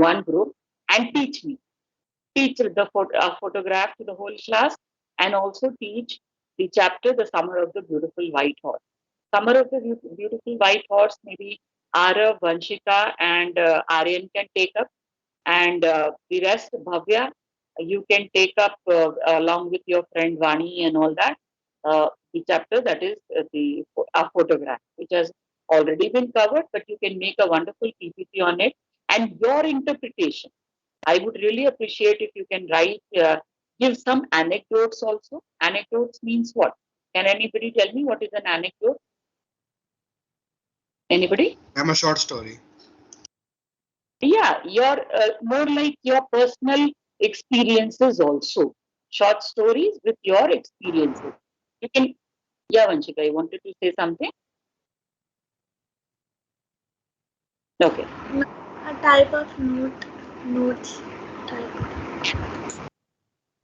one group and teach me. Teach the photograph to the whole class and also teach the chapter, The Summer of the Beautiful White Horse. Summer of the Beautiful White Horse, maybe Arav, Vanshika, and Aryan can take up, and the rest, Bhavya, you can take up along with your friend Vani and all that. The chapter that is the photograph, which has already been covered, but you can make a wonderful PPT on it and your interpretation. I would really appreciate if you can write, give some anecdotes also. Anecdotes means what? Can anybody tell me what is an anecdote? Anybody? I'm a short story. Yeah, your more like your personal experiences also. Short stories with your experiences. You can, yeah, Vanshika, you wanted to say something? Okay. A type of notes type.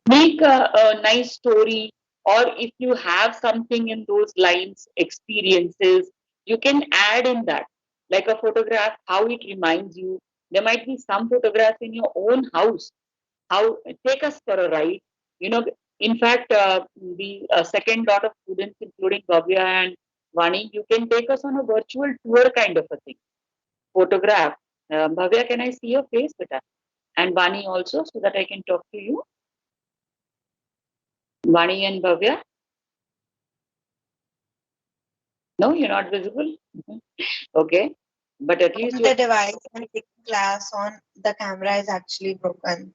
Make a nice story, or if you have something in those lines, experiences, you can add in that, like a photograph, how it reminds you. There might be some photographs in your own house. How, take us for a ride, you know. In fact, the second lot of students, including Bhavya and Vani, you can take us on a virtual tour kind of a thing. Photograph. Bhavya, can I see your face, beta? And Vani also, so that I can talk to you. Vani and Bhavya. No, you're not visible. Mhm. Okay, but at least The you're device I'm taking class on, the camera is actually broken.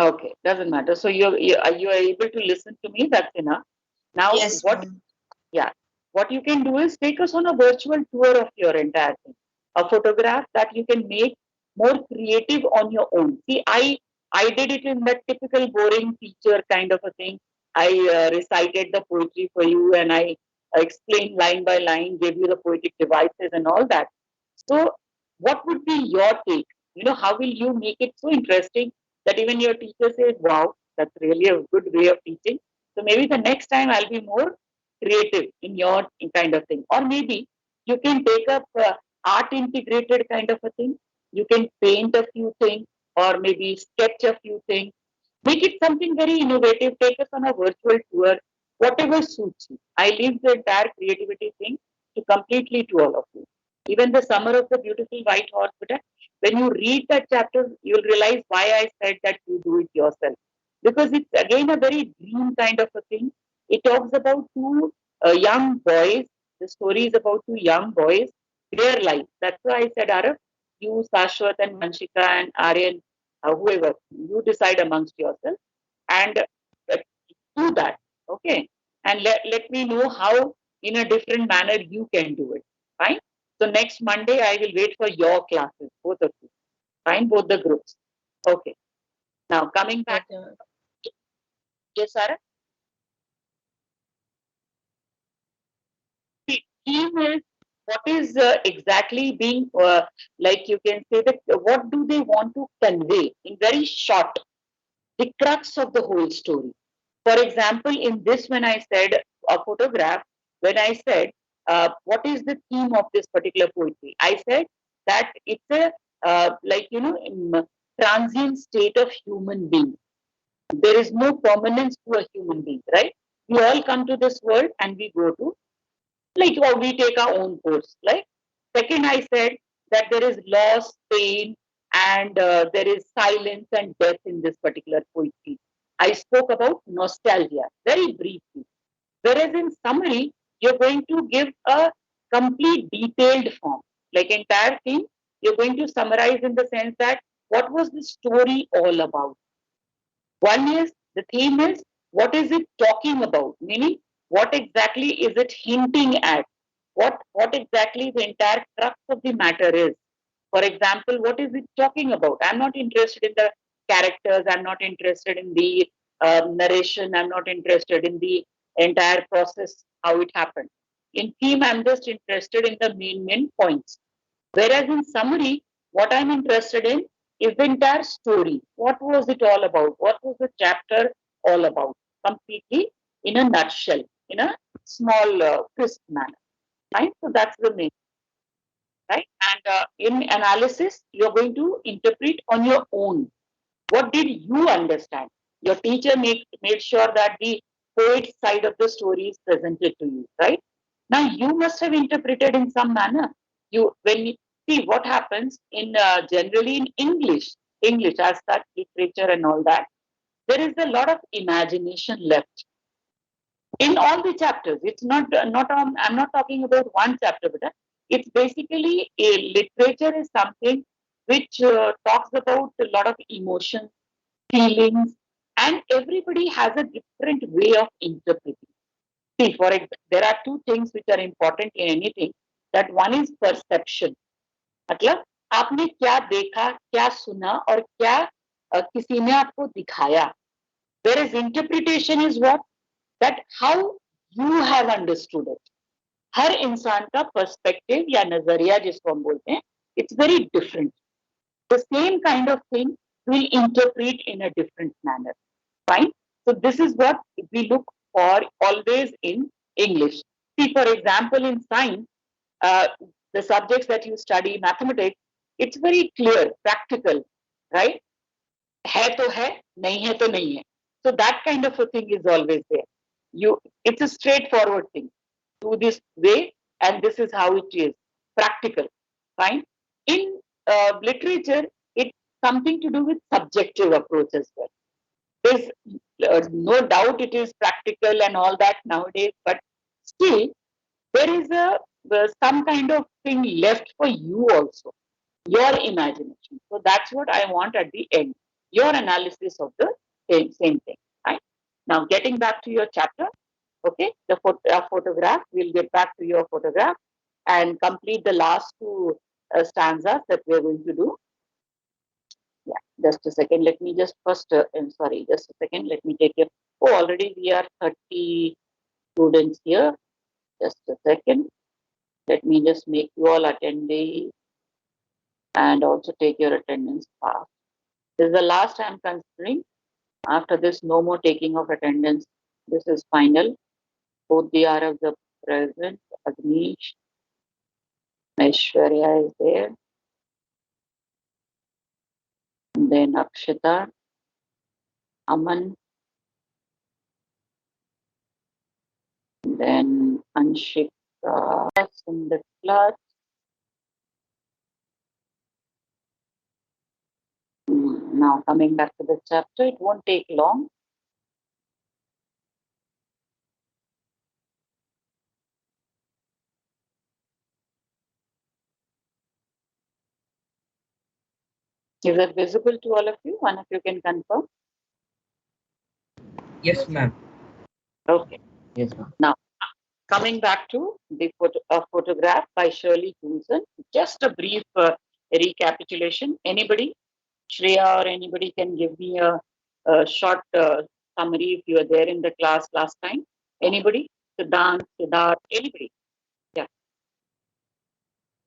okay. Doesn't matter. So you are able to listen to me. That's enough. Now, Yes, what? ma'am. Yeah, what you can do is take us on a virtual tour of your entire thing. A photograph that you can make more creative on your own. See, I did it in that typical boring teacher kind of a thing. I recited the poetry for you, and I explained line by line, gave you the poetic devices and all that. So, what would be your take? You know, how will you make it so interesting that even your teacher says, "Wow, that's really a good way of teaching." So maybe the next time I'll be more creative in your kind of thing, or maybe you can take up art integrated kind of a thing. You can paint a few things, or maybe sketch a few things. Make it something very innovative. Take us on a virtual tour, whatever suits you. I leave the entire creativity thing to completely to all of you. Even the Summer of the Beautiful White Horse, but when you read that chapter, you'll realize why I said that you do it yourself. Because it's again a very dream kind of a thing. It talks about two young boys. The story is about two young boys, their life. That's why I said, Arav, you, Sashwat, and Manshika, and Aryan, whoever, you decide amongst yourself and do that. Okay. And let me know how, in a different manner, you can do it. Fine. So next Monday, I will wait for your classes, both of you. Fine, both the groups. Okay. Now coming back, Okay, ma'am. yes, Sarah. The theme is what is exactly being like you can say that what do they want to convey in very short, the crux of the whole story. For example, in this, when I said a photograph, when I said what is the theme of this particular poetry, I said that it's a like you know transient state of human being. There is no permanence to a human being, right? We all come to this world and we go to, like, or we take our own course. Like, second, I said that there is loss, pain, and there is silence and death in this particular poetry. I spoke about nostalgia very briefly. Whereas in summary, you're going to give a complete detailed form, like entire thing. You're going to summarize in the sense that what was the story all about. One is the theme is what is it talking about, meaning what exactly is it hinting at? What exactly the entire crux of the matter is. For example, what is it talking about? I'm not interested in the characters. I'm not interested in the narration. I'm not interested in the entire process, how it happened. In theme, I'm just interested in the main points. Whereas in summary, what I'm interested in is the entire story. What was it all about? What was the chapter all about? Completely in a nutshell, in a small, crisp manner. Right? So that's the main. right? And in analysis, you're going to interpret on your own. What did you understand? Your teacher made sure that the poet side of the story is presented to you, right? Now you must have interpreted in some manner. You when you see what happens in generally in English as that literature and all that, there is a lot of imagination left in all the chapters. It's not I'm not talking about one chapter, but it's basically a literature is something which talks about a lot of emotions, feelings, and everybody has a different way of interpreting. See, for example, there are two things which are important in anything. That one is perception. मतलब आपने क्या देखा, क्या सुना और क्या किसी ने आपको दिखाया. Whereas interpretation is what? That how you have understood it. हर इंसान का पर्सपेक्टिव या नजरिया जिसको हम बोलते हैं, it's very different. The same kind of thing will interpret in a different manner. Fine. So this is what we look for always in English. See, for example, in science, uh, the subjects that you study, mathematics, it's very clear, practical, right? है तो है, नहीं है तो नहीं है. So that kind of a thing is always there. It's a straightforward thing. Do this way, and this is how it is. Practical, fine. In literature, it's something to do with subjective approach as well. There's no doubt it is practical and all that nowadays, but still there is some kind of thing left for you also, your imagination. So that's what I want at the end, your analysis of the same thing. Right? Now, getting back to your chapter, okay, the photograph, we'll get back to your photograph and complete the last two stanzas that we're going to do. Yeah, just a second. Let me just first, I'm sorry, just a second. Let me take it. Oh, already we are 30 students here. Just a second. Let me just make you all attendees and also take your attendance fast. This is the last I'm considering. After this, no more taking of attendance. This is final. Both the Arabs are present. Agnish, Aishwarya is there. And then Akshita, Aman, and then Anshika in the class. Now coming back to the chapter, it won't take long. Is that visible to all of you? One of you can confirm. Yes, ma'am. Okay. Yes, ma'am. Now, coming back to the photograph by Shirley Coulson, just a brief recapitulation. Anybody, Shreya or anybody can give me a short summary if you were there in the class last time. Anybody? Siddhant, Siddharth, anybody? Yeah.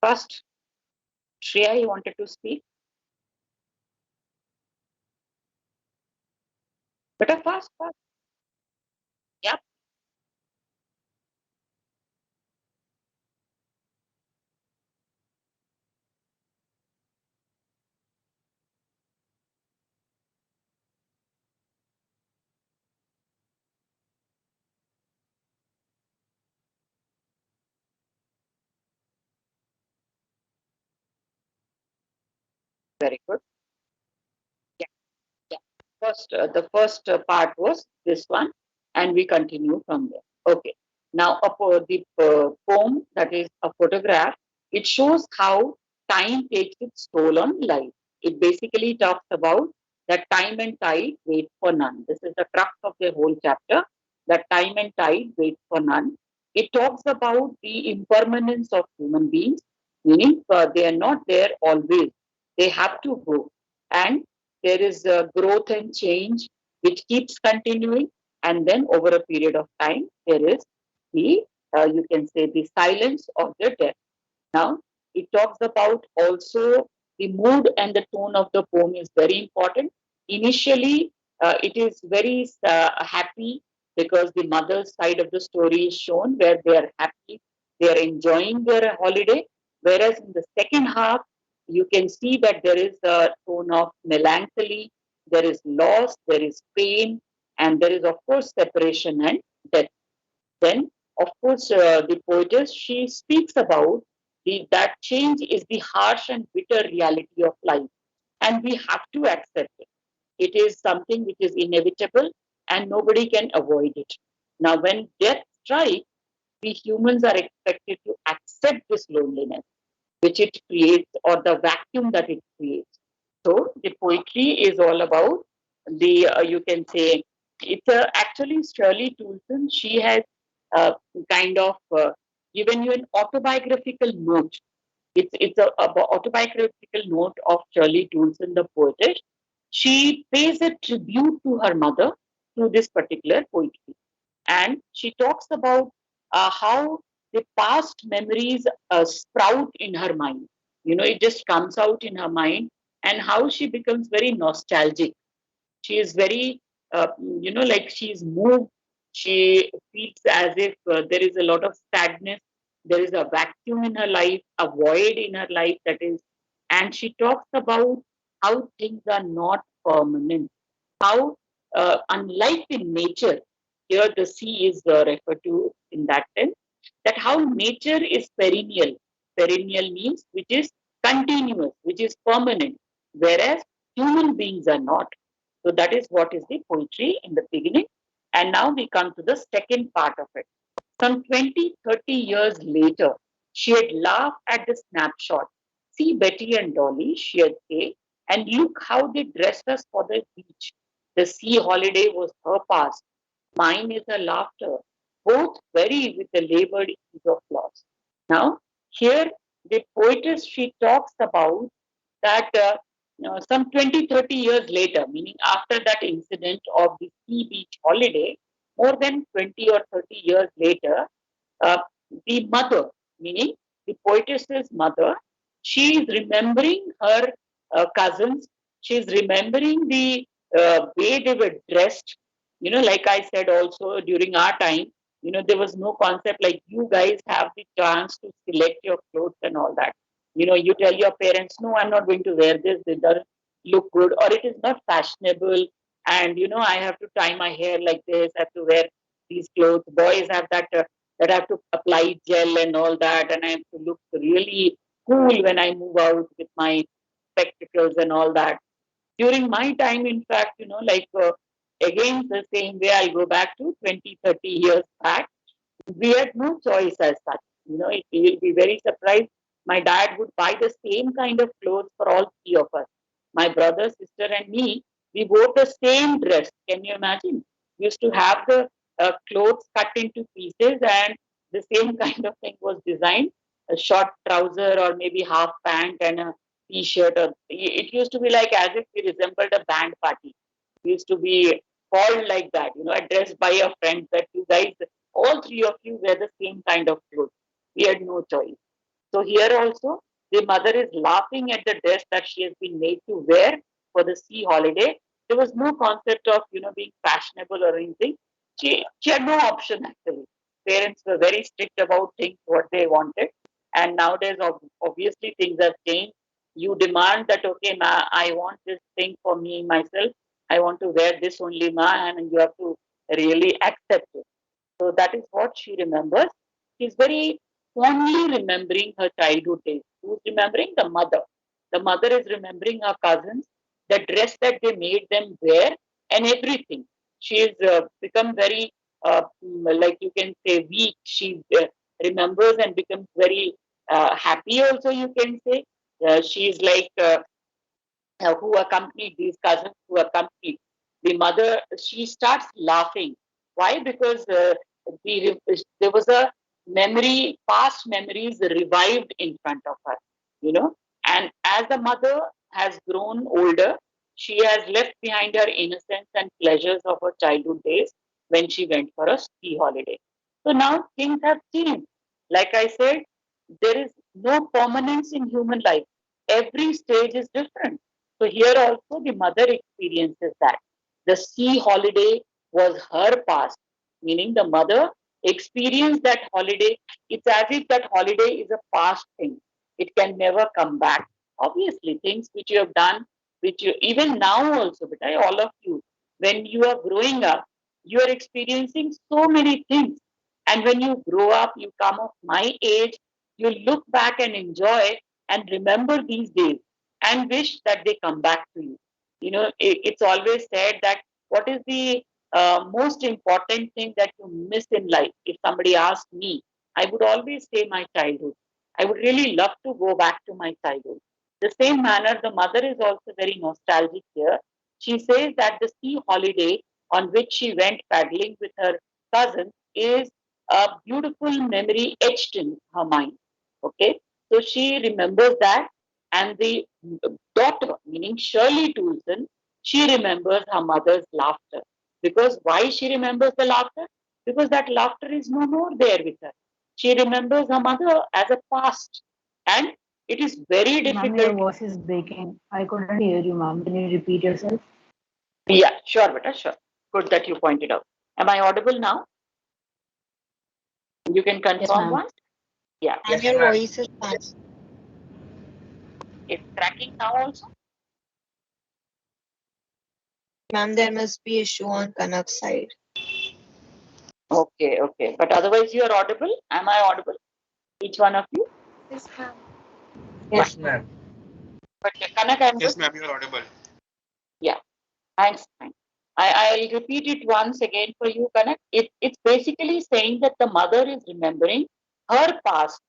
First, Shreya, you wanted to speak? Better fast, fast. Yeah. Very good. Yeah. Yeah. First, the first part was this one, and we continue from there. Okay. Now, the poem that is a photograph, it shows how time takes its toll on life. It basically talks about that time and tide wait for none. This is the crux of the whole chapter. That time and tide wait for none. It talks about the impermanence of human beings, meaning they are not there always. They have to go, and there is a growth and change which keeps continuing, and then over a period of time there is the you can say the silence of the death. Now it talks about also the mood and the tone of the poem is very important. Initially it is very happy because the mother's side of the story is shown where they are happy, they are enjoying their holiday. Whereas in the second half, you can see that there is a tone of melancholy, there is loss, there is pain, and there is, of course, separation and death. Then, of course, the poetess, she speaks about that change is the harsh and bitter reality of life, and we have to accept it. It is something which is inevitable, and nobody can avoid it. Now, when death strikes, we humans are expected to accept this loneliness which it creates, or the vacuum that it creates. So the poetry is all about the, you can say, it's actually Shirley Toulson. She has kind of given you an autobiographical note. It's a autobiographical note of Shirley Toulson, the poetess. She pays a tribute to her mother through this particular poetry, and she talks about how the past memories sprout in her mind. It just comes out in her mind, and how she becomes very nostalgic. She is very, like she is moved. She feels as if there is a lot of sadness. There is a vacuum in her life, a void in her life that is. And she talks about how things are not permanent, how, unlike in nature, here the sea is referred to in that sense, that how nature is perennial. Perennial means which is continuous, which is permanent, whereas human beings are not. So that is what is the poetry in the beginning. And now we come to the second part of it. Some 20, 30 years later, she had laughed at the snapshot. See Betty and Dolly, she had said, and look how they dressed us for the beach. The sea holiday was her past. Mine is her laughter, both very with the labored ease of loss. Now, here the poetess, she talks about that some 20, 30 years later, meaning after that incident of the sea beach holiday, more than 20 or 30 years later, uh, the mother, meaning the poetess's mother, she is remembering her cousins. She is remembering the way they were dressed. Like I said also during our time, there was no concept like you guys have the chance to select your clothes and all that. You tell your parents, no, I'm not going to wear this. It doesn't look good, or it is not fashionable. And I have to tie my hair like this. I have to wear these clothes. Boys have that I have to apply gel and all that, and I have to look really cool when I move out with my spectacles and all that. During my time, in fact, again, the same way, I'll go back to 20, 30 years back. We had no choice as such. You will be very surprised. My dad would buy the same kind of clothes for all three of us. My brother, sister, and me, we wore the same dress. Can you imagine? We used to have the clothes cut into pieces, and the same kind of thing was designed, a short trouser or maybe half pant and a t-shirt. Or it used to be like as if we resembled a band party. We used to be called like that, addressed by your friends that you guys, all three of you wear the same kind of clothes. We had no choice. So here also, the mother is laughing at the dress that she has been made to wear for the sea holiday. There was no concept of, being fashionable or anything. She had no option actually. Parents were very strict about things, what they wanted. And nowadays, obviously, things have changed. You demand that, okay, ma, I want this thing for me, myself. I want to wear this only, ma, and you have to really accept it. So that is what she remembers. She's very fondly remembering her childhood days. Who's remembering? The mother. The mother is remembering her cousins, the dress that they made them wear, and everything. She has become very, like you can say, weak. She remembers and becomes very happy, also, you can say. She's like, who accompanied these cousins who accompanied the mother, she starts laughing. Why? Because there was a memory, past memories revived in front of her, you know. And as the mother has grown older, she has left behind her innocence and pleasures of her childhood days when she went for a ski holiday. So now things have changed. Like I said, there is no permanence in human life. Every stage is different. So here also the mother experiences that. The sea holiday was her past, meaning the mother experienced that holiday. It's as if that holiday is a past thing. It can never come back. Obviously, things which you have done, which you even now also, but all of you, when you are growing up, you are experiencing so many things. And when you grow up, you come of my age, you look back and enjoy and remember these days and wish that they come back to you. It's always said that what is the most important thing that you miss in life? If somebody asked me, I would always say my childhood. I would really love to go back to my childhood. The same manner, the mother is also very nostalgic here. She says that the sea holiday on which she went paddling with her cousin is a beautiful memory etched in her mind. Okay, so she remembers that, and the daughter, meaning Shirley Toulson, she remembers her mother's laughter. Because why she remembers the laughter? Because that laughter is no more there with her. She remembers her mother as a past, and it is very Ma'am, your difficult. voice is breaking. I couldn't hear you, ma'am. Can you repeat yourself? Yeah, sure, beta, sure. Good that you pointed out. Am I audible now? You can Yes, confirm ma'am. once. Yeah, And your voice is fine. it's tracking now also. Ma'am, there must be issue on Kanak's side. Okay, okay. But otherwise, you are audible. Am I audible? Each one of you. Yes, ma'am. Yes, ma'am. But Kanak, I'm Yes, good. ma'am, you're audible. Yeah. Thanks. Thanks. I'll repeat it once again for you, Kanak. It's basically saying that the mother is remembering her past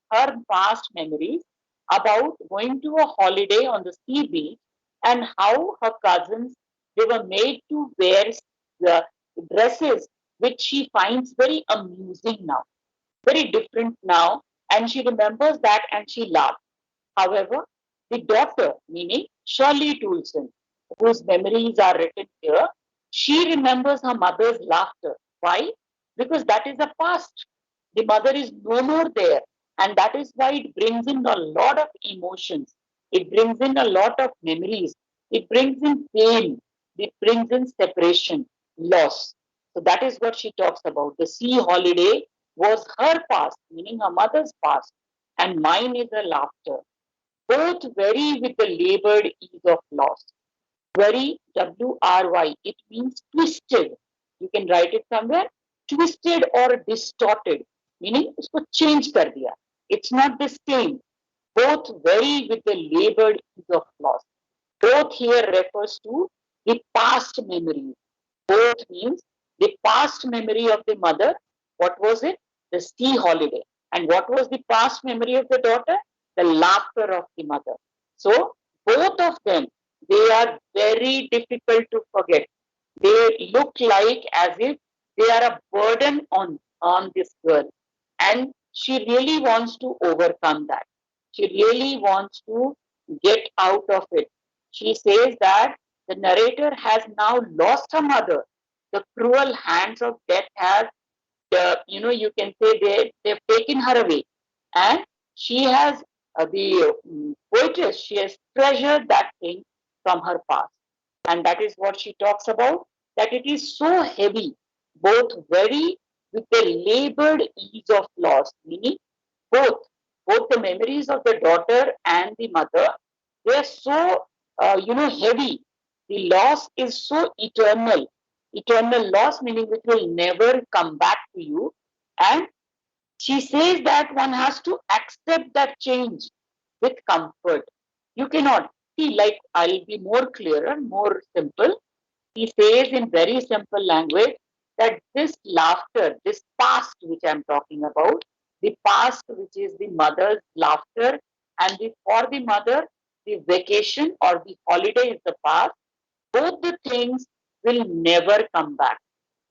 memories about going to a holiday on the sea beach and how her cousins, they were made to wear the dresses which she finds very amusing now, very different now, and she remembers that and she laughs. However, the daughter, meaning Shirley Toulson, whose memories are written here, she remembers her mother's laughter. Why? Because that is the past. The mother is no more there. And that is why it brings in a lot of emotions. It brings in a lot of memories. It brings in pain. It brings in separation, loss. So that is what she talks about. The sea holiday was her past, meaning her mother's past, and mine is a laughter. Both vary with the labored ease of loss. Vary, W-R-Y, it means twisted. You can write it somewhere. Twisted or distorted, meaning usko change kar diya. It's not the same. Both vary with the labored ease of loss. Both here refers to the past memory. Both means the past memory of the mother. What was it? The sea holiday. And what was the past memory of the daughter? The laughter of the mother. So both of them, they are very difficult to forget. They look like as if they are a burden on this girl. And she really wants to overcome that. She really wants to get out of it. She says that the narrator has now lost her mother. The cruel hands of death has, you can say they've taken her away. And she has, the poetess, she has treasured that thing from her past. And that is what she talks about, that it is so heavy, both very with the labored ease of loss, meaning both, both the memories of the daughter and the mother, they are so, heavy. The loss is so eternal. Eternal loss, meaning which will never come back to you. And she says that one has to accept that change with comfort. You cannot see, like, I'll be more clearer, more simple. He says in very simple language that this laughter, this past which I'm talking about, the past which is the mother's laughter, and for the mother, the vacation or the holiday is the past, both the things will never come back.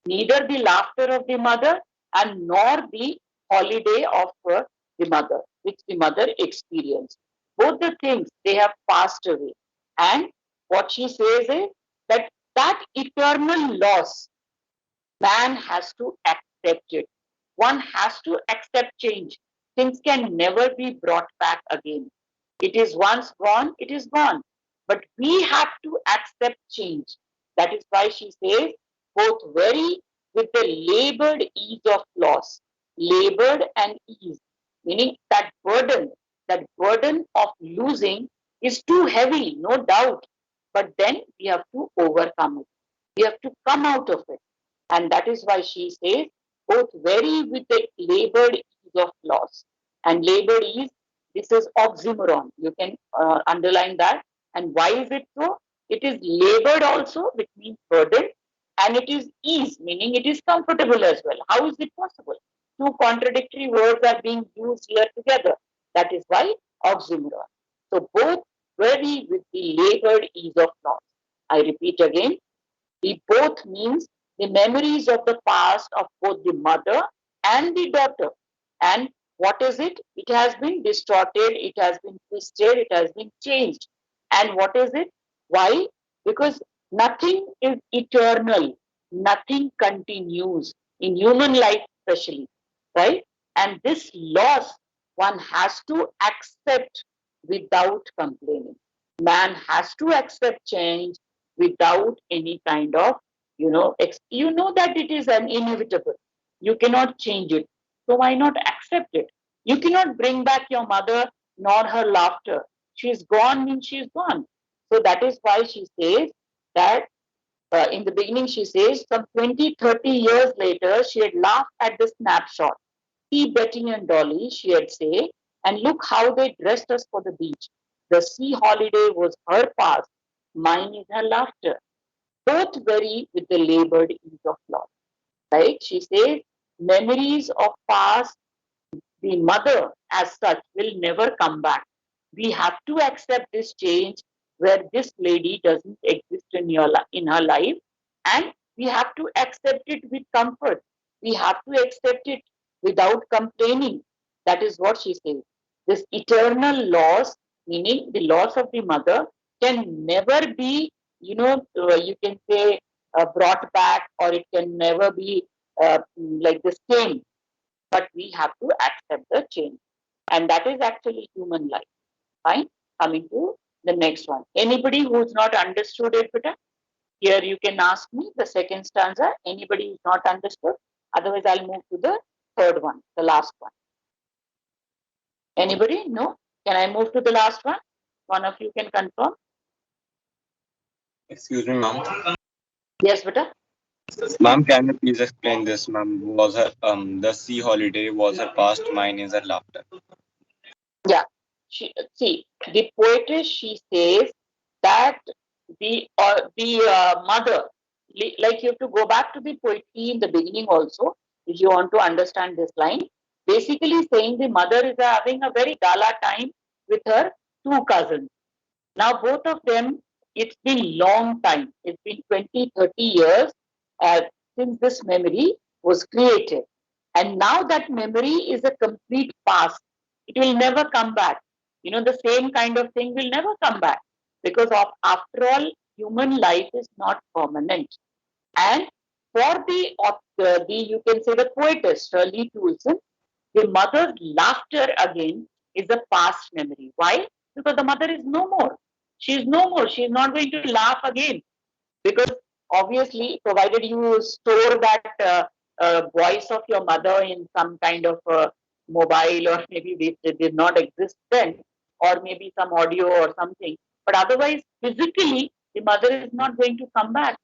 Neither the laughter of the mother and nor the holiday of the mother, which the mother experienced. Both the things, they have passed away. And what she says is that that eternal loss, man has to accept it. One has to accept change. Things can never be brought back again. It is once gone, it is gone. But we have to accept change. That is why she says, both vary with the labored ease of loss. Labored and ease, meaning that burden, that burden of losing is too heavy, no doubt. But then we have to overcome it. We have to come out of it. And that is why she says, both vary with the labored ease of loss. And labored ease, this is oxymoron. You can underline that. And why is it so? It is labored also, which means burden, and it is ease, meaning it is comfortable as well. How is it possible? Two contradictory words are being used here together. That is why oxymoron. So both vary with the labored ease of loss. I repeat again, the both means the memories of the past of both the mother and the daughter. And what is it? It has been distorted, it has been twisted, it has been changed. And what is it? Why? Because nothing is eternal, nothing continues in human life, especially, right? And this loss one has to accept without complaining. Man has to accept change without any kind of, you know that it is an inevitable. You cannot change it. So why not accept it? You cannot bring back your mother nor her laughter. She's gone means she's gone. So that is why she says that in the beginning, she says some 20, 30 years later, she had laughed at the snapshot. See Betty and Dolly, she had said, and look how they dressed us for the beach. The sea holiday was her past, mine is her laughter. Both vary with the labored ease of loss. Right? She says, memories of past, the mother as such will never come back. We have to accept this change where this lady doesn't exist in her life, and we have to accept it with comfort. We have to accept it without complaining. That is what she says. This eternal loss, meaning the loss of the mother, can never be, you can say brought back, or it can never be like the same. But we have to accept the change. And that is actually human life. Fine. Coming to the next one. Anybody who's not understood it better? Here you can ask me the second stanza. Anybody who's not understood? Otherwise, I'll move to the third one, the last one. Anybody? No? Can I move to the last one? One of you can confirm. Excuse me, ma'am. Yes, beta. Ma'am, can you please explain this, ma'am? Was her the sea holiday was her past, mine is her laughter. Yeah. See, the poetess, she says that the mother, like you have to go back to the poetry in the beginning also, if you want to understand this line. Basically saying the mother is having a very gala time with her two cousins. Now both of them, it's been long time. It's been 20, 30 years since this memory was created. And now that memory is a complete past. It will never come back. The same kind of thing will never come back, because after all, human life is not permanent. And for the you can say the poetess, Shirley Toulson, the mother's laughter again is a past memory. Why? Because the mother is no more. She is no more. She is not going to laugh again. Because obviously, provided you store that voice of your mother in some kind of mobile, or maybe it did not exist then, or maybe some audio or something. But otherwise, physically, the mother is not going to come back.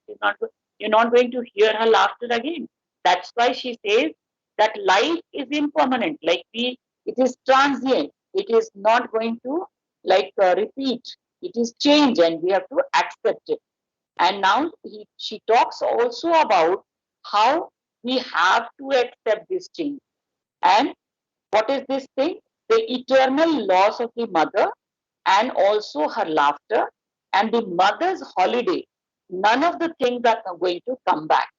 You're not going to hear her laughter again. That's why she says that life is impermanent. It is transient. It is not going to repeat. It is change, and we have to accept it. And now she talks also about how we have to accept this change. And what is this thing? The eternal loss of the mother, and also her laughter, and the mother's holiday. None of the things are going to come back.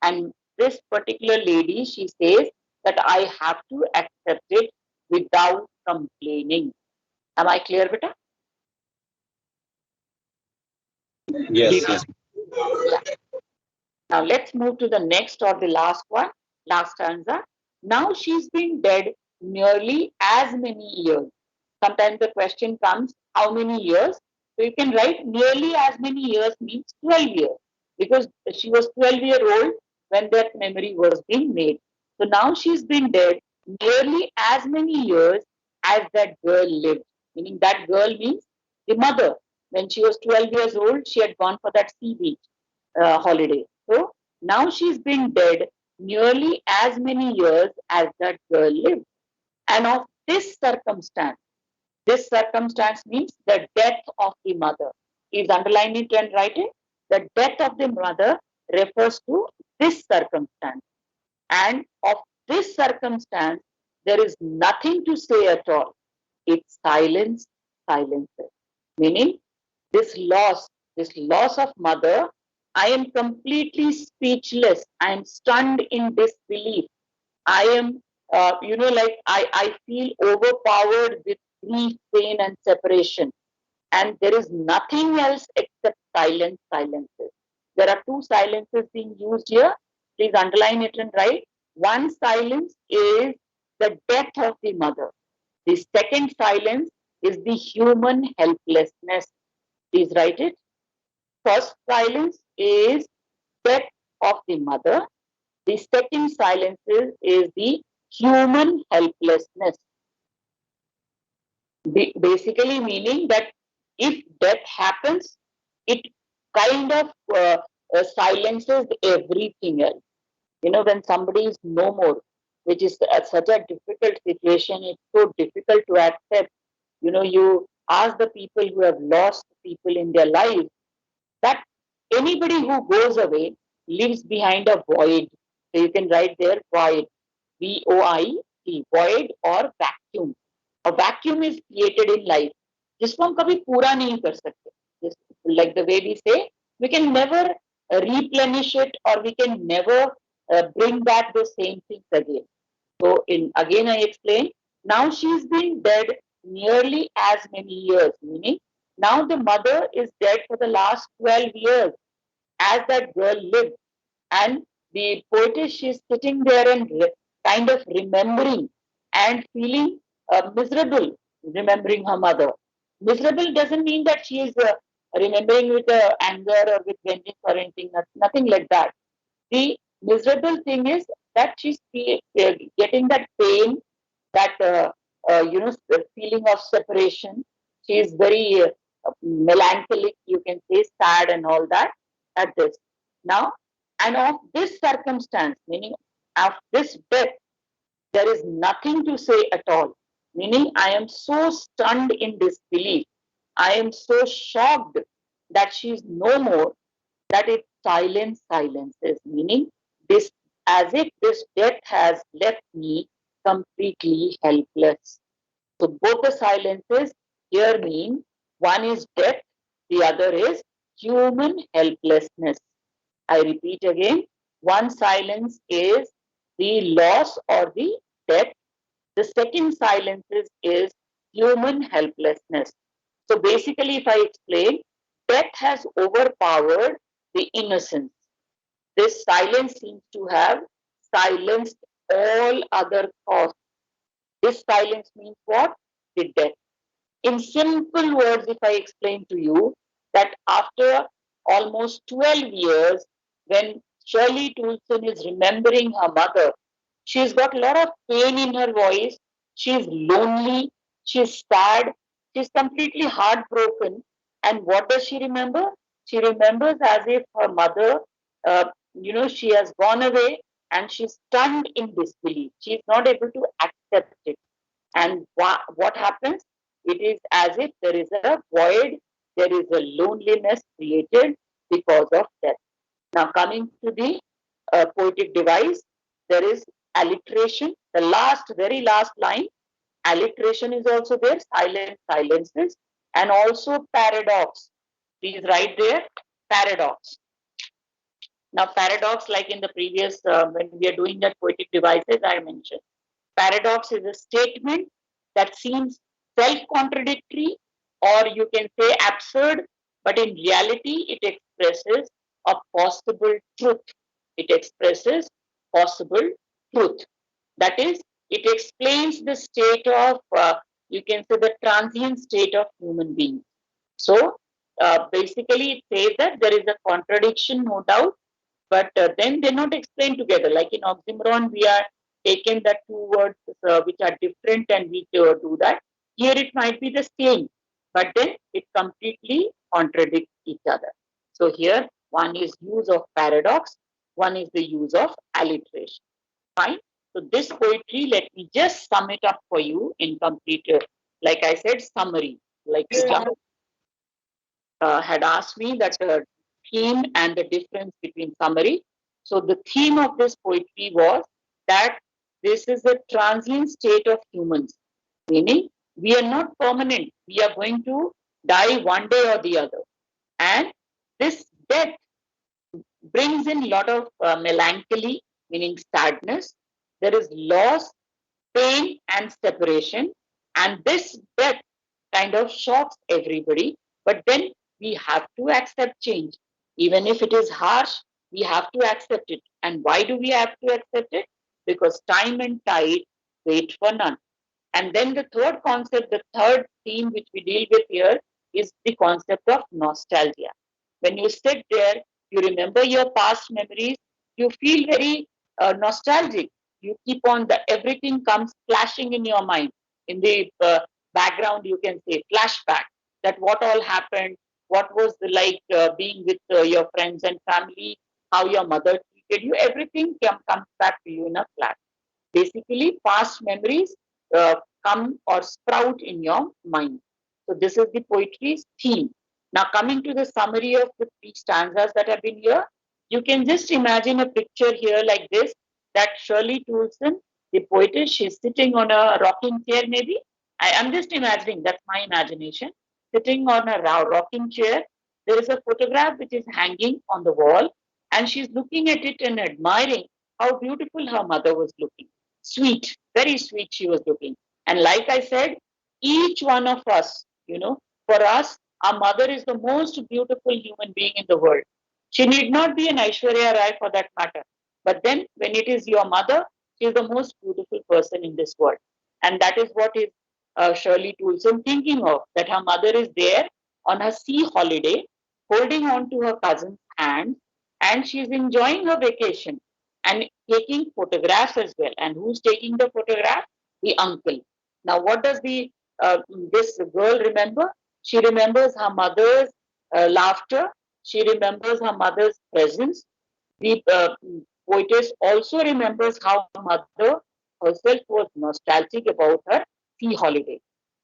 And this particular lady, she says that I have to accept it without complaining. Am I clear, beta? Yes. Yeah. Now let's move to the next, or the last one, last stanza. Now she's been dead nearly as many years. Sometimes the question comes, how many years? So you can write nearly as many years means 12 years, because she was 12-year-old when that memory was being made. So now she's been dead nearly as many years as that girl lived. Meaning that girl means the mother. When she was 12 years old, she had gone for that sea beach holiday. So now she's been dead nearly as many years as that girl lived. And of this circumstance means the death of the mother. Is underline it and write it. The death of the mother refers to this circumstance. And of this circumstance, there is nothing to say at all. It's silence, silences. Meaning, this loss of mother, I am completely speechless. I am stunned in disbelief. I am, I feel overpowered with grief, pain, and separation. And there is nothing else except silence, silences. There are two silences being used here. Please underline it and write. One silence is the death of the mother. The second silence is the human helplessness. Please write it. First silence is death of the mother. The second silence is the human helplessness. Basically meaning that if death happens, it kind of silences everything else. When somebody is no more, which is such a difficult situation, it's so difficult to accept. You ask the people who have lost people in their lives, that anybody who goes away leaves behind a void. So you can write there void, VOID, void or vacuum. A vacuum is created in life, जिसको हम कभी पूरा नहीं कर सकते. Just like the way we say, we can never replenish it, or we can never bring back the same things again. So again I explain, now she's been dead nearly as many years, meaning now the mother is dead for the last 12 years as that girl lived. And the poetess, she's sitting there and kind of remembering and feeling miserable, remembering her mother. Miserable doesn't mean that she is remembering with anger or with vengeance or anything, nothing like that. The miserable thing is that she's getting that pain, that the feeling of separation. She is very melancholic, you can say, sad and all that at this. Now, and of this circumstance, meaning of this death, there is nothing to say at all. Meaning, I am so stunned in disbelief. I am so shocked that she is no more, that it silences. Meaning, this as if this death has left me completely helpless. So both the silences here mean one is death, the other is human helplessness. I repeat again, one silence is the loss or the death. The second silence is human helplessness. So basically, if I explain, death has overpowered the innocence. This silence seems to have silenced all other thoughts. This silence means what? The death. In simple words, if I explain to you that after almost 12 years, when Shirley Toulson is remembering her mother, she's got a lot of pain in her voice. She's lonely. She's sad. She's completely heartbroken. And what does she remember? She remembers as if her mother, she has gone away and she's stunned in disbelief. She's not able to accept it. And what happens? It is as if there is a void, there is a loneliness created because of death. Now, coming to the poetic device, there is alliteration, the very last line. Alliteration is also there, silences, and also paradox. Please write there, paradox. Now, paradox, like in the previous, when we are doing that poetic devices, I mentioned. Paradox is a statement that seems self-contradictory, or you can say absurd, but in reality, it expresses a possible truth. It expresses possible truth. That is, it explains the state of, you can say, the transient state of human beings. So, basically, it says that there is a contradiction, no doubt, but then they're not explained together. Like in oxymoron, we are taken the two words which are different and we do that. Here it might be the same, but then it completely contradicts each other. So here one is use of paradox, one is the use of alliteration. Fine. So this poetry, let me just sum it up for you in complete, like I said, summary. Like had asked me that theme and the difference between summary. So the theme of this poetry was that this is a transient state of humans, meaning we are not permanent. We are going to die one day or the other. And this death brings in a lot of melancholy, meaning sadness. There is loss, pain, and separation. And this death kind of shocks everybody. But then we have to accept change. Even if it is harsh, we have to accept it. And why do we have to accept it? Because time and tide wait for none. And then the third concept, the third theme which we deal with here is the concept of nostalgia. When you sit there, you remember your past memories, you feel very nostalgic. You keep on, everything comes flashing in your mind. In the background, you can say flashback, that what all happened, what was the like being with your friends and family, how your mother treated you, everything comes back to you in a flash. Basically, past memories come or sprout in your mind. So this is the poetry's theme. Now coming to the summary of the three stanzas that have been here, you can just imagine a picture here like this, that Shirley Toulson, the poetess, she's sitting on a rocking chair maybe. I'm just imagining, that's my imagination, sitting on a rocking chair. There is a photograph which is hanging on the wall and she's looking at it and admiring how beautiful her mother was looking. Sweet, very sweet she was looking. And like I said, each one of us, for us, our mother is the most beautiful human being in the world. She need not be an Aishwarya Rai for that matter. But then when it is your mother, she is the most beautiful person in this world. And that is what is Shirley Toulson thinking of, that her mother is there on her sea holiday, holding on to her cousin's hand, and she is enjoying her vacation and taking photographs as well. And who's taking the photograph? The uncle. Now, what does this girl remember? She remembers her mother's laughter. She remembers her mother's presence. The poetess also remembers how her mother herself was nostalgic about her sea holiday.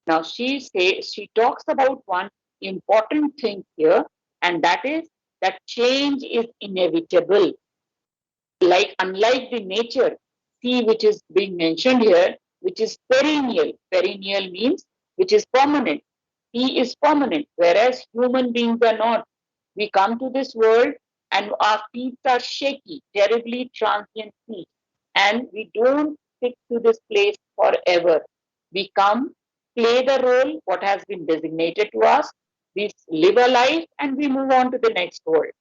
Now, she talks about one important thing here, and that is that change is inevitable. Like unlike the nature, sea which is being mentioned here, which is perennial. Perennial means which is permanent. Sea is permanent, whereas human beings are not. We come to this world and our feet are shaky, terribly transient feet, and we don't stick to this place forever. We come, play the role, what has been designated to us, we live a life, and we move on to the next world.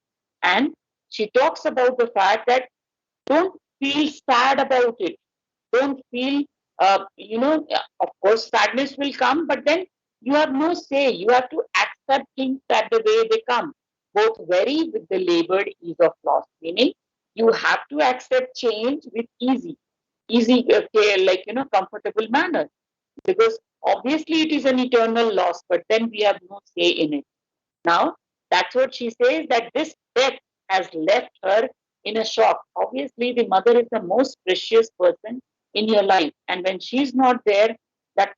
And she talks about the fact that don't feel sad about it. Don't feel, of course, sadness will come, but then you have no say. You have to accept things that the way they come. Both vary with the labored ease of loss, meaning you have to accept change with easy, comfortable manner. Because obviously it is an eternal loss, but then we have no say in it. Now, that's what she says, that this death has left her in a shock. Obviously, the mother is the most precious person in your life. And when she's not there, that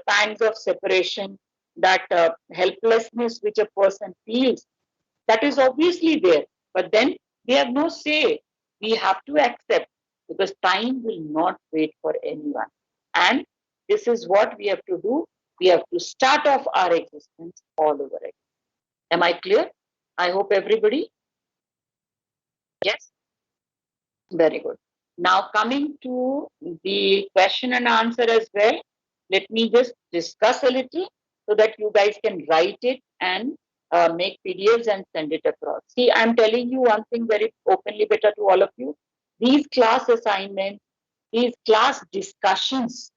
pangs of separation, that helplessness which a person feels, that is obviously there. But then we have no say. We have to accept, because time will not wait for anyone. And this is what we have to do. We have to start off our existence all over again. Am I clear? I hope everybody. Yes? Very good. Now coming to the question and answer as well, let me just discuss a little so that you guys can write it and make PDFs and send it across. See, I'm telling you one thing very openly better to all of you. These class assignments, these class discussions,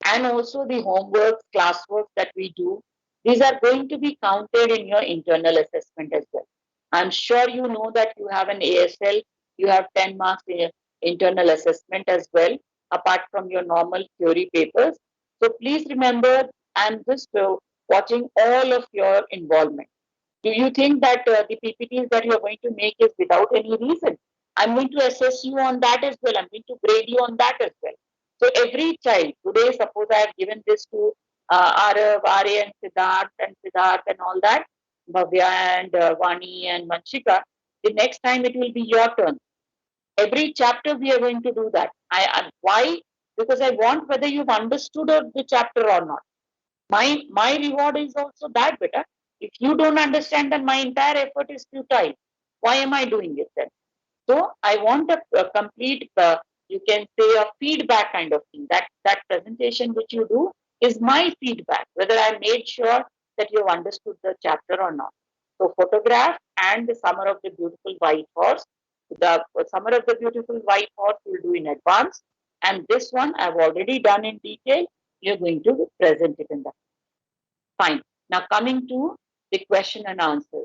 and also the homework, classwork that we do, these are going to be counted in your internal assessment as well. I'm sure you know that you have an ASL, you have 10 marks internal assessment as well, apart from your normal theory papers. So please remember, I'm just watching all of your involvement. Do you think that the PPTs that you're going to make is without any reason? I'm going to assess you on that as well. I'm going to grade you on that as well. So every child, today suppose I have given this to Arav, Arya and Siddharth and all that, Bhavya and Vani and Manshika, the next time it will be your turn. Every chapter we are going to do that. Why? Because I want whether you've understood the chapter or not. My reward is also that, beta. If you don't understand, then my entire effort is futile. Why am I doing it then? So I want a complete, you can say, a feedback kind of thing. That presentation which you do is my feedback, whether I made sure that you've understood the chapter or not. So photograph and the Summer of the Beautiful White Horse. The Summer of the Beautiful White Horse we'll do in advance. And this one I've already done in detail. You're going to present it in that. Fine. Now coming to the question and answer.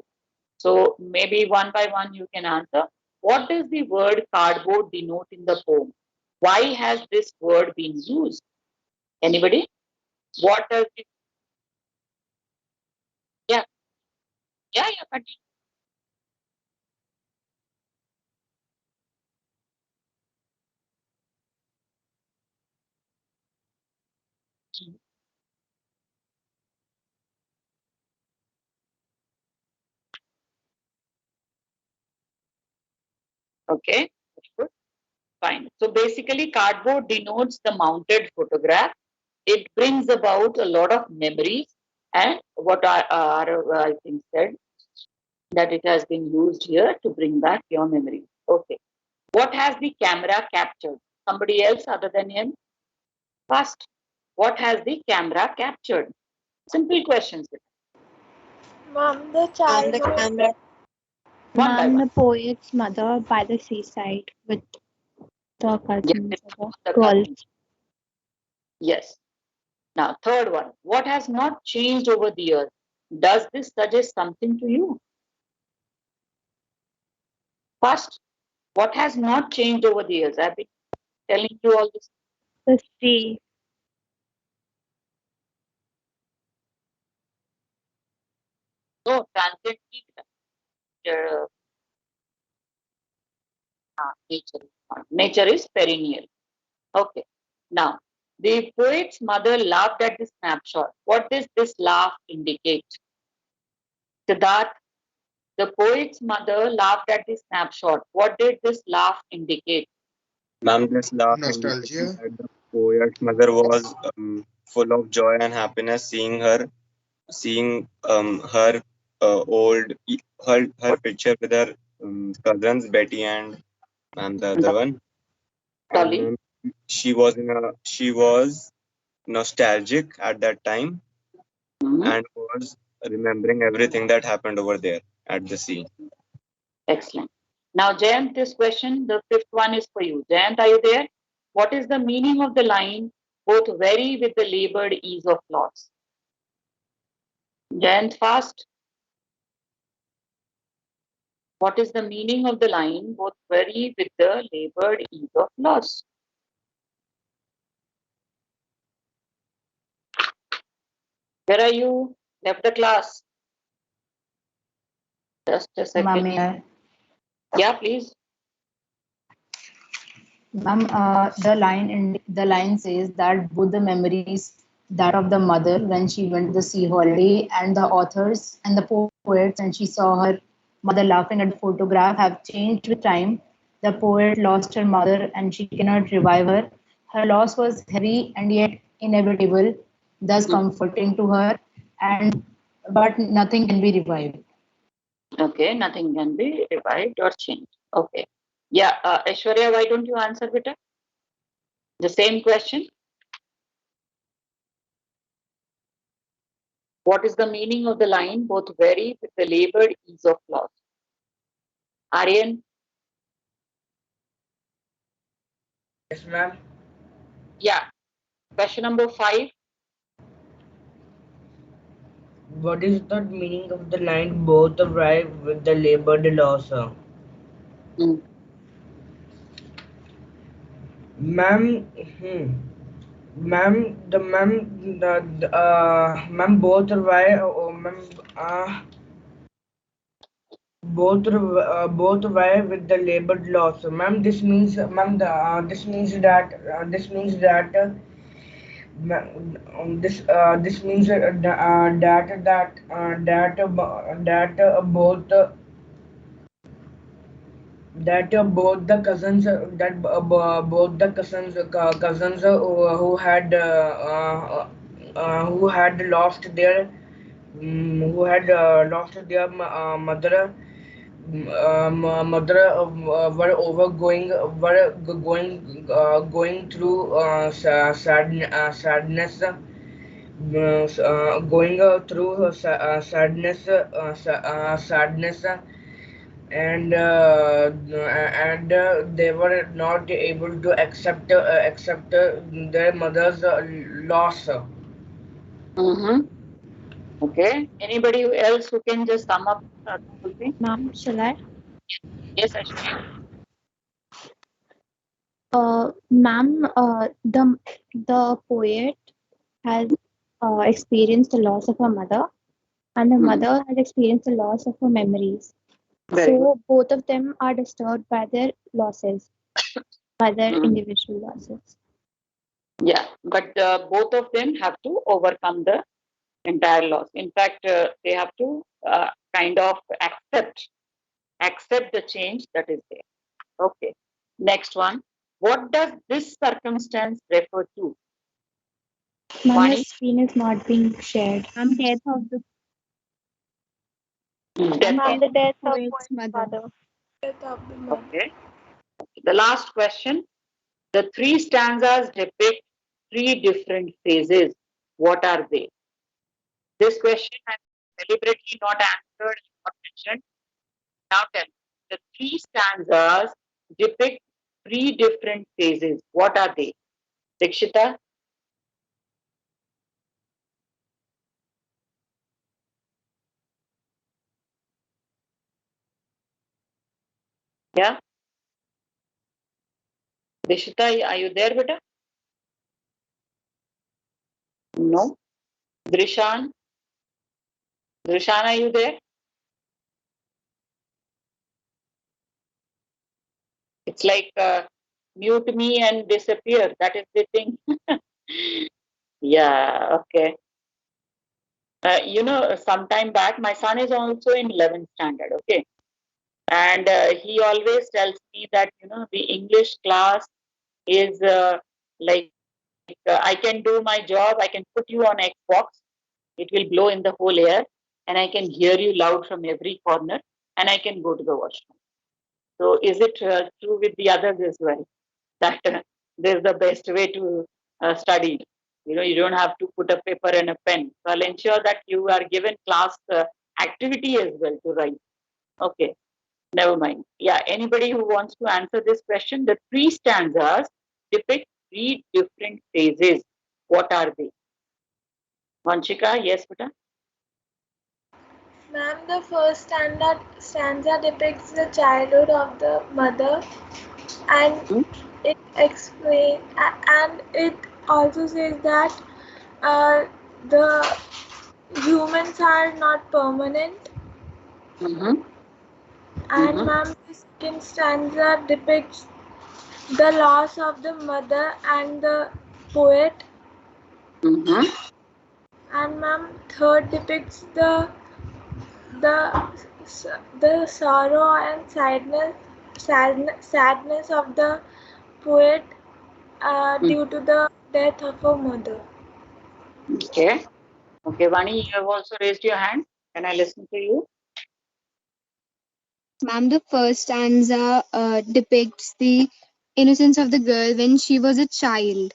So maybe one by one you can answer. What does the word cardboard denote in the poem? Why has this word been used? Anybody? What does it? Yeah, yeah, continue. Okay, good. Fine. So basically, cardboard denotes the mounted photograph. It brings about a lot of memories, and what I think said that it has been used here to bring back your memories. Okay. What has the camera captured? Somebody else other than him? First, what has the camera captured? Simple questions. Mom, the On the childhood. camera. One by Ma'am, one. the poet's mother by the seaside with the Yes, cousins of the the girls. cousin. Yes. Now, third one. What has not changed over the years? Does this suggest something to you? First, what has not changed over the years? I've been telling you all this. The sea. No, transiently, uh, nature. Nature is perennial. Okay. Now, the poet's mother laughed at the snapshot. What does this laugh indicate? Siddharth, the poet's mother laughed at the snapshot. What did this laugh indicate? Ma'am, this laugh indicated Nostalgia. that the poet's mother was full of joy and happiness seeing her old her picture with her cousins Betty and the other one. And Dolly? she was nostalgic at that time Mhm. and was remembering everything that happened over there at the sea. Excellent. Now, Jayant, this question, the fifth one is for you. Jayant, are you there? What is the meaning of the line, both vary with the labored ease of loss? Jayant, fast. What is the meaning of the line, both vary with the labored ease of loss? Where are you? Left the class. Just a second. Ma'am, Yeah, please. ma'am, the line says that both the memories, that of the mother when she went to the sea holiday, and the authors and the poets when she saw her mother laughing at the photograph, have changed with time. The poet lost her mother and she cannot revive her. Her loss was heavy and yet inevitable, thus comforting to her, and but nothing can be revived. Okay, nothing can be revived or changed. Okay. Yeah, Aishwarya, why don't you answer, beta? The same question. What is the meaning of the line, both vary with the labored ease of loss? Aryan? Yes, ma'am. Yeah. Question number 5. What is the meaning of the line both arrive with the labor de loss? Mm. Ma'am, ma'am, ma'am, both why, both why with the labeled loss. Ma'am, this means, ma'am, this means both the cousins both the cousins who had lost their mother were going through sadness going through sadness and they were not able to accept their mother's loss. Mm-hmm. Okay. Anybody else who can just sum up the whole thing? Ma'am, shall I? Yes, Ashwini. Ma'am, the poet has experienced the loss of her mother, and the Mhm. mother has experienced the loss of her memories. Very good. So both of them are disturbed by their losses, by their Mhm. individual losses. Yeah, but both of them have to overcome the entire loss. In fact, they have to kind of accept the change that is there. Okay. Next one. What does this circumstance refer to? Ma'am, your Vani? screen is not being shared. Death of the Death of. Ma'am, the death of poet's mother. mother. Death of the mother. Okay. The last question. The three stanzas depict three different phases. What are they? This question has deliberately not answered, not mentioned. Now tell me, the three stanzas depict three different phases. What are they? Dikshita? Yeah? Dikshita, are you there, beta? No. Drishan? Drishan, are you there? It's like mute me and disappear. That is the thing. Yeah, okay. Sometime back, my son is also in 11th standard, okay? And he always tells me that, the English class is like, I can do my job, I can put you on Xbox, it will blow in the whole air, and I can hear you loud from every corner, and I can go to the washroom. So, is it true with the others as well? That there's the best way to study. You don't have to put a paper and a pen. So I'll ensure that you are given class activity as well to write. Okay, never mind. Yeah, anybody who wants to answer this question, the three stanzas depict three different phases. What are they? Vanshika, yes, beta? Ma'am, the first stanza depicts the childhood of the mother, and Hmm? and it also says that the humans are not permanent. Mm-hmm. And Mm-hmm. ma'am, the second stanza depicts the loss of the mother and the poet. Mm-hmm. And ma'am, third depicts the the sorrow and sadness of the poet due to the death of her mother. Okay. Okay, Vani, you have also raised your hand. Can I listen to you? Ma'am, the first stanza depicts the innocence of the girl when she was a child.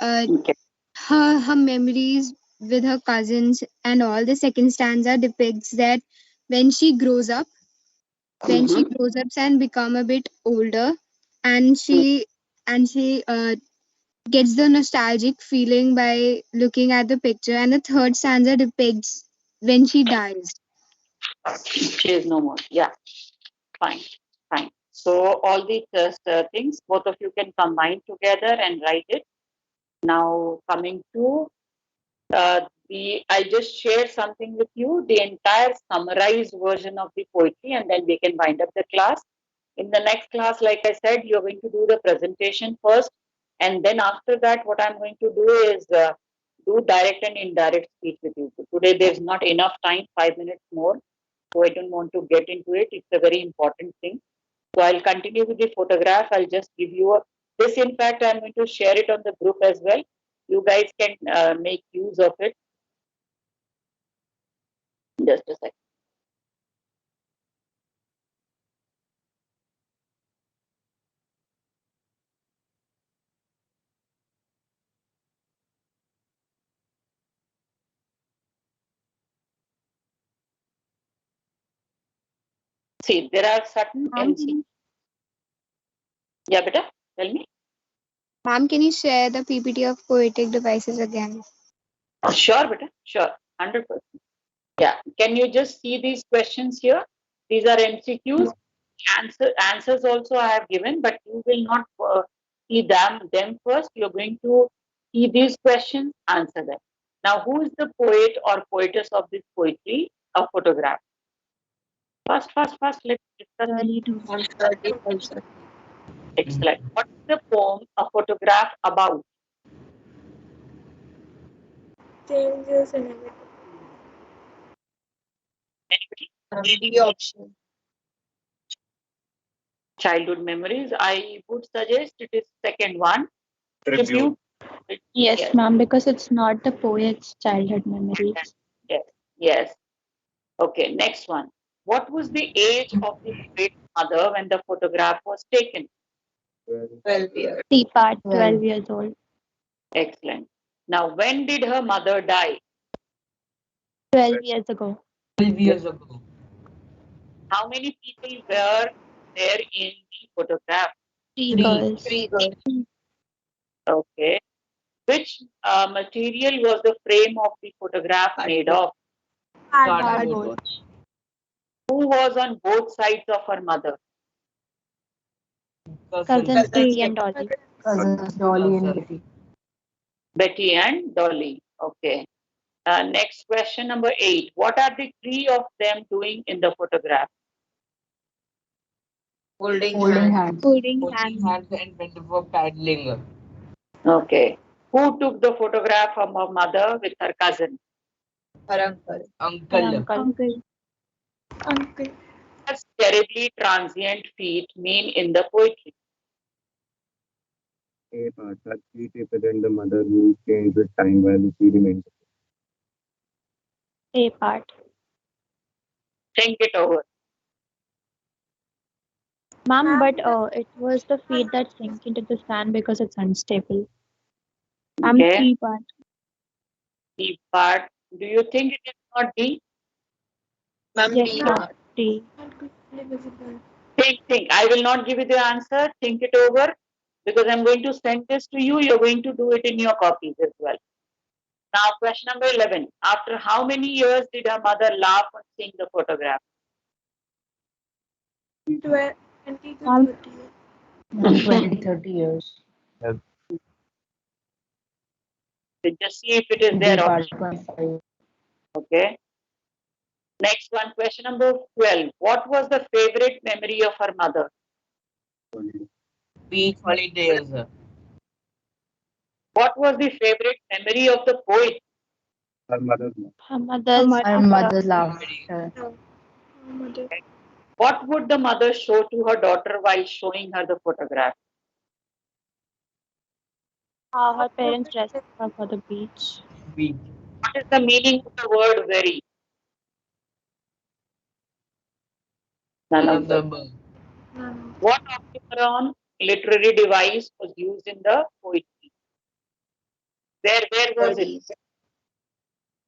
Okay. Her memories with her cousins and all. The second stanza depicts that when she grows up, Mm-hmm. and become a bit older, and she gets the nostalgic feeling by looking at the picture. And the third stanza depicts when she dies. She is no more. Yeah. Fine, fine. So all the things, both of you can combine together and write it. Now coming to I just shared something with you, the entire summarized version of the poetry, and then we can wind up the class. In the next class, like I said, you're going to do the presentation first, and then after that, what I'm going to do is do direct and indirect speech with you. So today, there's not enough time, 5 minutes more, so I don't want to get into it. It's a very important thing. So I'll continue with the photograph. I'll just give you this. In fact, I'm going to share it on the group as well. You guys can make use of it. Just a second. See, there are certain Ma'am, MC. Yeah, beta, tell me. Ma'am, can you share the PPT of poetic devices again? Sure, beta, sure, 100%. Yeah, can you just see these questions here? These are MCQs. Answers also I have given, but you will not see them first. You're going to see these questions, answer them. Now, who is the poet or poetess of this poetry? A photograph. Fast, let's discuss. Excellent. What is the poem, a photograph about? Changes in it. Anybody? The option. Childhood memories. I would suggest it is second one. Tribute. Yes, ma'am, because it's not the poet's childhood memories. Yes. Okay, next one. What was the age of the poet's mother when the photograph was taken? 12 years. Teapot, 12 12. years old. Excellent. Now, when did her mother die? 12 years ago. 12 years ago. How many people were there in the photograph? Three Three. girls. 3 girls. Okay. Which material was the frame of the photograph made of? Cardboard. Who was on both sides of her mother? Cousins Kitty and Dolly. Cousins Dolly and Betty. Betty and Dolly. Okay. Next question, number 8. What are the three of them doing in the photograph? Holding Holding hands. hands. Holding Holding hands. hands and went for paddling. Okay. Who took the photograph of her mother with her cousin? Her uncle. Uncle. Uncle. Uncle. What does terribly transient feat mean in the poetry? A part that we represent the mother who changed with time while she remains. A part. Think it over. Ma'am, but it was the feet that sink into the sand because it's unstable. I'm Okay. three part. D part. Do you think it is not D? Ma'am, Yes, D ma'am. part. D. Not clearly visible. Think. I will not give you the answer. Think it over because I'm going to send this to you. You're going to do it in your copies as well. Now, question number 11. After how many years did her mother laugh on seeing the photograph? 12, 20 to Ma'am. 30 years. 20-30 years. So just see if it is D there. part 25. Okay. Next one, question number 12. What was the favorite memory of her mother? Beach holidays. What was the favorite memory of the poet? Her mother's love. Her mother's. Her mother's laughter. Oh, mother. What would the mother show to her daughter while showing her the photograph? How her parents dressed her for the beach. Beach. What is the meaning of the word very? None of them. Another. No. What oxymoron literary device was used in the poetry? Where was it?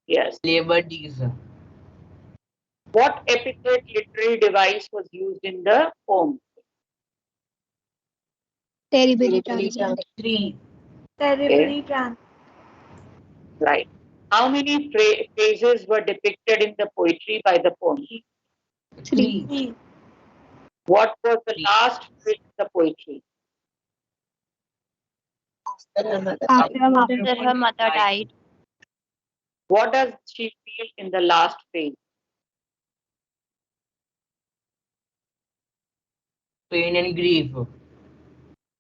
Yes. Labor Days. What epithet literary device was used in the poem? Terribly Terribly transient. 3. Terribly trans. Right. How many phases were depicted in the poetry by the poem? 3. 3. What was the last phrase in the poetry? After her mother. After her mother died. What does she feel in the last phrase? Pain and grief.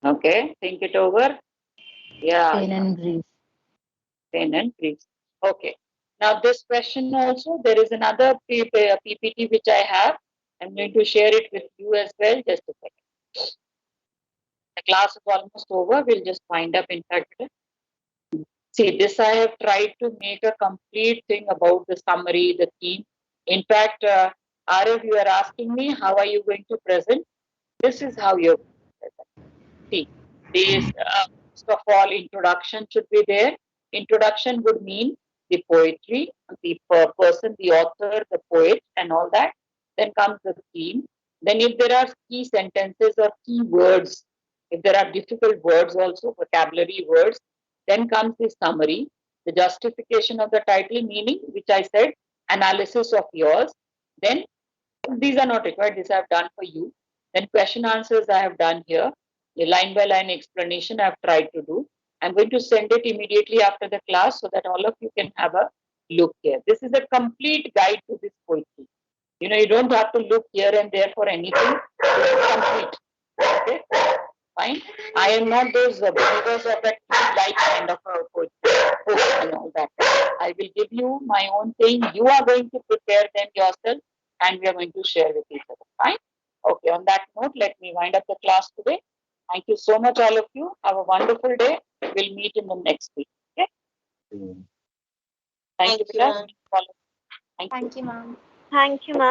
Okay, think it over. Yeah, Pain and grief. pain and grief. Okay. Now this question also, there is another PPT which I have. I'm going to share it with you as well. Just a second. The class is almost over. We'll just wind up in fact. See, this I have tried to make a complete thing about the summary, the theme. In fact, Arav, you are asking me, how are you going to present? This is how you're going to present. See, this, first of all, introduction should be there. Introduction would mean the poetry, the person, the author, the poet, and all that. Then comes the theme. Then, if there are key sentences or key words, if there are difficult words also, vocabulary words, then comes the summary, the justification of the title, meaning, which I said, analysis of yours. Then, these are not required, these I have done for you. Then, question answers I have done here. The line by line explanation I have tried to do. I'm going to send it immediately after the class so that all of you can have a look here. This is a complete guide to this poetry. You don't have to look here and there for anything. This is complete. Okay, fine. I am not those believers of that like kind of a poetry and all that. I will give you my own thing. You are going to prepare them yourself, and we are going to share with each other. Fine. Okay. On that note, let me wind up the class today. Thank you so much, all of you. Have a wonderful day. We'll meet in the next week. Okay. Thank you, Thank you, Vilas. ma'am. Thank you. Thank you, ma'am. Thank you, ma'am.